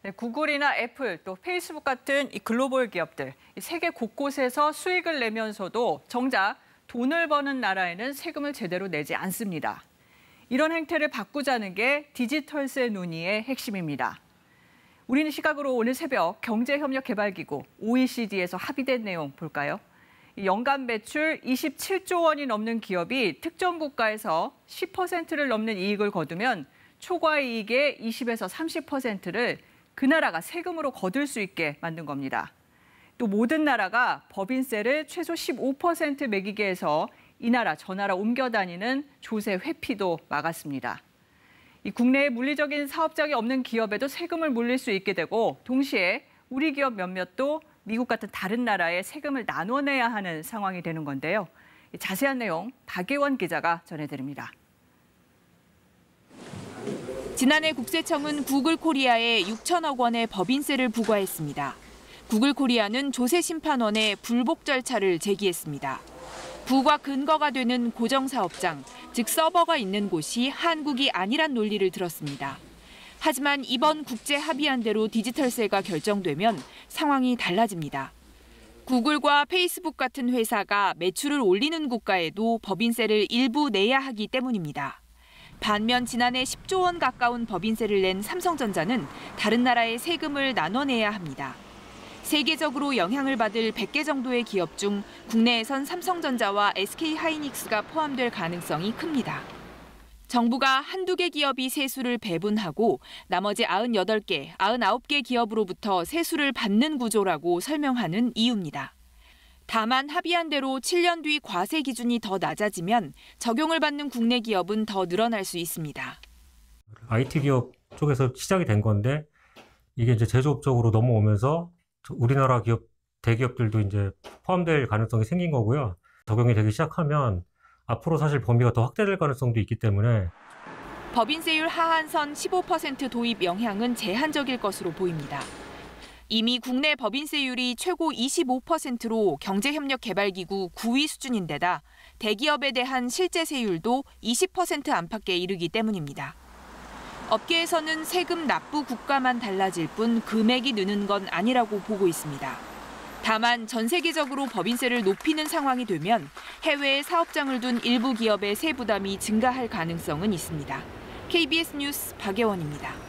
네, 구글이나 애플, 또 페이스북 같은 이 글로벌 기업들, 세계 곳곳에서 수익을 내면서도 정작 돈을 버는 나라에는 세금을 제대로 내지 않습니다. 이런 행태를 바꾸자는 게 디지털세 논의의 핵심입니다. 우리는 시각으로 오늘 새벽 경제협력개발기구 OECD에서 합의된 내용 볼까요? 연간 매출 27조 원이 넘는 기업이 특정 국가에서 10%를 넘는 이익을 거두면 초과이익의 20에서 30%를 그 나라가 세금으로 거둘 수 있게 만든 겁니다. 또 모든 나라가 법인세를 최소 15% 매기게 해서 이 나라 저 나라 옮겨 다니는 조세 회피도 막았습니다. 이 국내에 물리적인 사업장이 없는 기업에도 세금을 물릴 수 있게 되고 동시에 우리 기업 몇몇도 미국 같은 다른 나라에 세금을 나눠내야 하는 상황이 되는 건데요. 자세한 내용 박예원 기자가 전해드립니다. 지난해 국세청은 구글코리아에 6천억 원의 법인세를 부과했습니다. 구글코리아는 조세심판원에 불복 절차를 제기했습니다. 부과 근거가 되는 고정사업장, 즉 서버가 있는 곳이 한국이 아니란 논리를 들었습니다. 하지만 이번 국제 합의안대로 디지털세가 결정되면 상황이 달라집니다. 구글과 페이스북 같은 회사가 매출을 올리는 국가에도 법인세를 일부 내야 하기 때문입니다. 반면 지난해 10조 원 가까운 법인세를 낸 삼성전자는 다른 나라의 세금을 나눠내야 합니다. 세계적으로 영향을 받을 100개 정도의 기업 중 국내에선 삼성전자와 SK하이닉스가 포함될 가능성이 큽니다. 정부가 한두 개 기업이 세수를 배분하고 나머지 98개, 99개 기업으로부터 세수를 받는 구조라고 설명하는 이유입니다. 다만 합의한 대로 7년 뒤 과세 기준이 더 낮아지면 적용을 받는 국내 기업은 더 늘어날 수 있습니다. IT 기업 쪽에서 시작이 된 건데 이게 이제 제조업 쪽으로 넘어오면서 우리나라 기업, 대기업들도 이제 포함될 가능성이 생긴 거고요. 적용이 되기 시작하면 앞으로 사실 범위가 더 확대될 가능성도 있기 때문에 법인세율 하한선 15% 도입 영향은 제한적일 것으로 보입니다. 이미 국내 법인세율이 최고 25%로 경제협력개발기구 9위 수준인데다 대기업에 대한 실제 세율도 20% 안팎에 이르기 때문입니다. 업계에서는 세금 납부 국가만 달라질 뿐 금액이 느는 건 아니라고 보고 있습니다. 다만 전 세계적으로 법인세를 높이는 상황이 되면 해외에 사업장을 둔 일부 기업의 세 부담이 증가할 가능성은 있습니다. KBS 뉴스 박예원입니다.